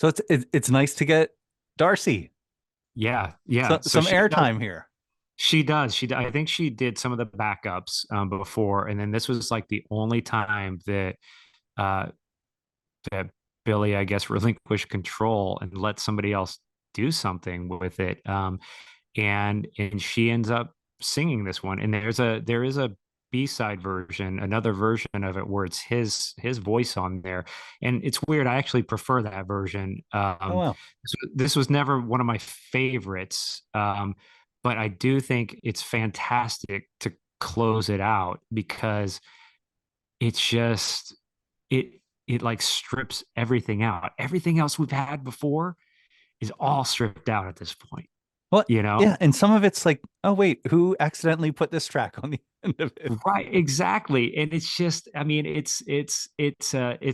So it's nice to get Darcy Yeah, yeah. So some airtime here. she does. I think she did some of the backups before, and then this was like the only time that uh, that Billy, I guess, relinquished control and let somebody else do something with it. And she ends up singing this one. And there is a B-side version, another version of it where it's his voice on there, and it's weird. I actually prefer that version. Oh wow. This was never one of my favorites, but I do think it's fantastic to close it out because it's just it it like strips everything out. Everything else we've had before is all stripped out at this point, Well, you know? yeah, and some of it's like, oh wait, who accidentally put this track on the end of it? Right, exactly. And it's just, I mean, it's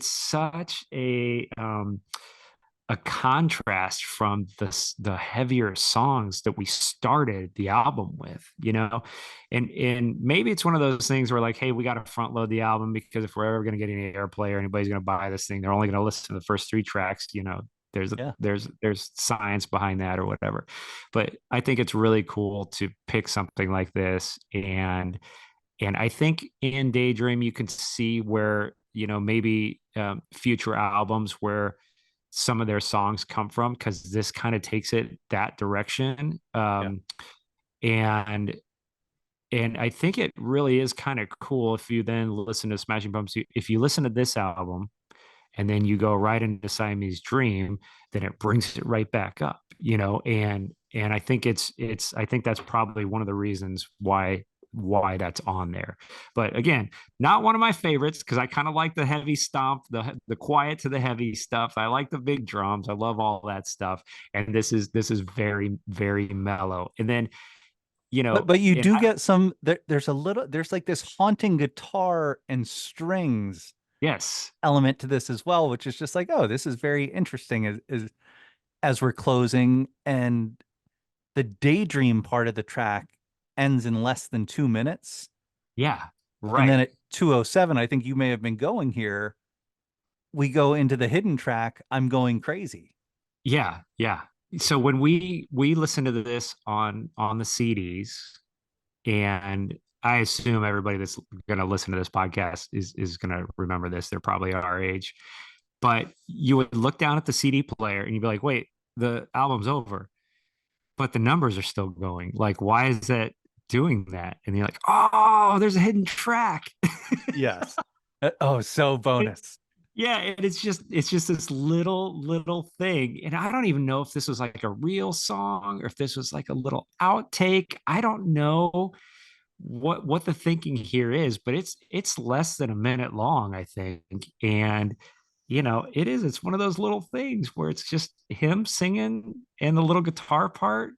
such a contrast from the heavier songs that we started the album with, you know. And maybe it's one of those things where like, hey, we got to front load the album because if we're ever going to get any airplay or anybody's going to buy this thing, they're only going to listen to the first three tracks, you know. Yeah. There's science behind that or whatever. But I think it's really cool to pick something like this. And I think in Daydream you can see where, you know, maybe future albums where some of their songs come from, because this kind of takes it that direction. Yeah. And I think it really is kind of cool if you then listen to Smashing Pumpkins. If you listen to this album and then you go right into Siamese Dream, then it brings it right back up, you know. And I think I think that's probably one of the reasons why that's on there. But again, not one of my favorites because I kind of like the heavy stomp, the quiet to the heavy stuff. I like the big drums. I love all that stuff. And this is very, very mellow. And then, you know, But you and do get some there's a little there's like this haunting guitar and strings yes, element to this as well, which is just like, oh, this is very interesting as we're closing. And the Daydream part of the track ends in less than 2 minutes. yeah, And then right. at 2:07, I think you may have been going here. We go into the hidden track, I'm Going Crazy. Yeah, yeah. So when we listen to this on the CDs, and I assume everybody that's going to listen to this podcast is going to remember this. They're probably our age, but you would look down at the CD player and you'd be like, "Wait, the album's over, but the numbers are still going. Like, why is that doing that?" And you're like, "Oh, there's a hidden track." Yes. Oh, so bonus. Yeah, and it's just this little thing. And I don't even know if this was like a real song or if this was like a little outtake. I don't know what the thinking here is, but it's less than a minute long, I think. And you know, it's one of those little things where it's just him singing and the little guitar part,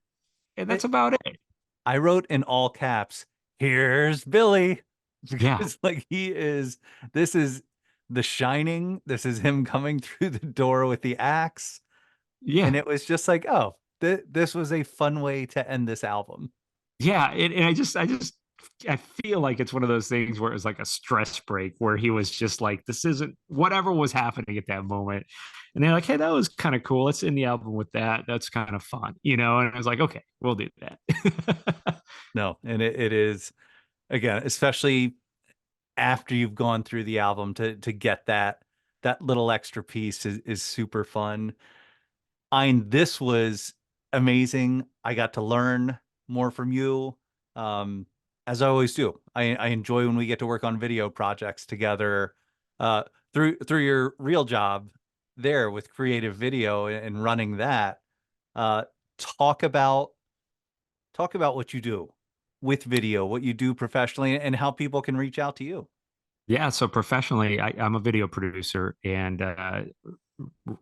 and I, that's about it. I wrote in all caps, here's Billy. Yeah. Because like this is The Shining. This is him coming through the door with the axe. And Yeah. it was just like, oh, this was a fun way to end this album. Yeah, and I feel like it's one of those things where it was like a stress break where he was just like, this isn't whatever was happening at that moment. And they're like, hey, that was kind of cool. Let's end the album with that. That's kind of fun, you know? And I was like, okay, we'll do that. No, and it is, again, especially after you've gone through the album, to get that little extra piece is super fun. This was amazing. I got to learn more from you. Um, as I always do. I enjoy when we get to work on video projects together, uh, through your real job there with creative video and running that. Uh, talk about what you do with video, what you do professionally, and how people can reach out to you. Yeah, so professionally, I'm a video producer, and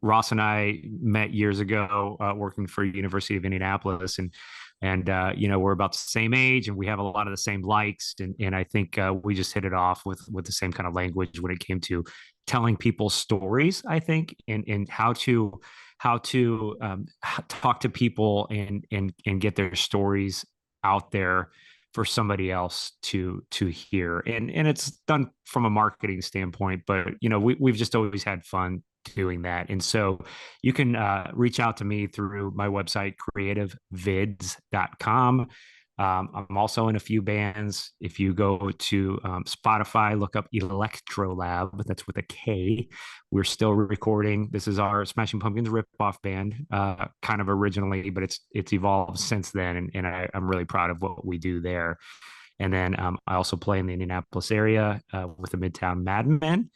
Ross and I met years ago working for University of Indianapolis, and you know, we're about the same age, and we have a lot of the same likes, and I think we just hit it off with the same kind of language when it came to telling people stories. I think, and how to talk to people and get their stories out there for somebody else to hear. And it's done from a marketing standpoint, but you know, we've just always had fun doing that. And so you can reach out to me through my website, creativevids.com. I'm also in a few bands. If you go to Spotify, look up Electrolab, that's with a K. We're still recording. This is our Smashing Pumpkins ripoff band, kind of originally, but it's evolved since then. And I'm really proud of what we do there. And then I also play in the Indianapolis area with the Midtown Madmen,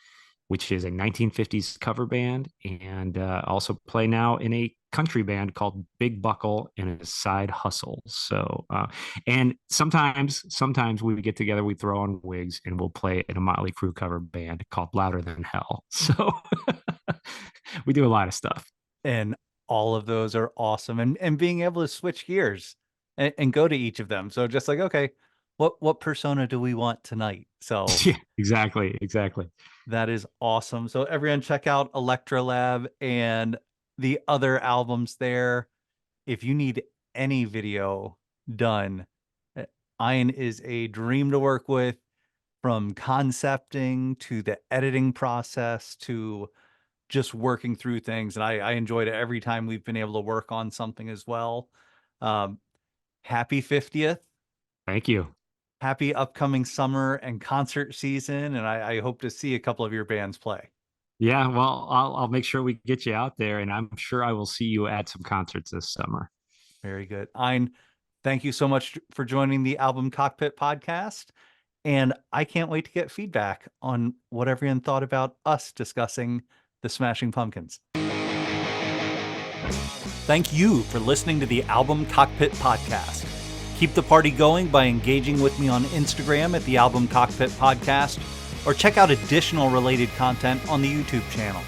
which is a 1950s cover band, and also play now in a country band called Big Buckle and a Side Hustle. So, and sometimes we get together, we throw on wigs, and we'll play in a Motley Crue cover band called Louder Than Hell. So we do a lot of stuff. And all of those are awesome. And being able to switch gears and go to each of them. So just like, okay, what persona do we want tonight? So Yeah, exactly. that is awesome. So everyone check out Electrolab and the other albums there. If you need any video done, Ain is a dream to work with, from concepting to the editing process to just working through things. And I enjoyed it every time we've been able to work on something as well. Happy 50th. Thank you. Happy upcoming summer and concert season. And I hope to see a couple of your bands play. Yeah, well, I'll make sure we get you out there, and I'm sure I will see you at some concerts this summer. Very good. Ain, thank you so much for joining the Album Cockpit Podcast. And I can't wait to get feedback on what everyone thought about us discussing the Smashing Pumpkins. Thank you for listening to the Album Cockpit Podcast. Keep the party going by engaging with me on Instagram at the Album Cockpit Podcast, or check out additional related content on the YouTube channel.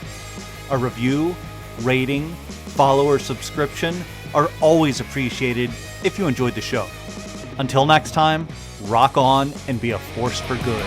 A review, rating, follow, or subscription are always appreciated if you enjoyed the show. Until next time, rock on and be a force for good.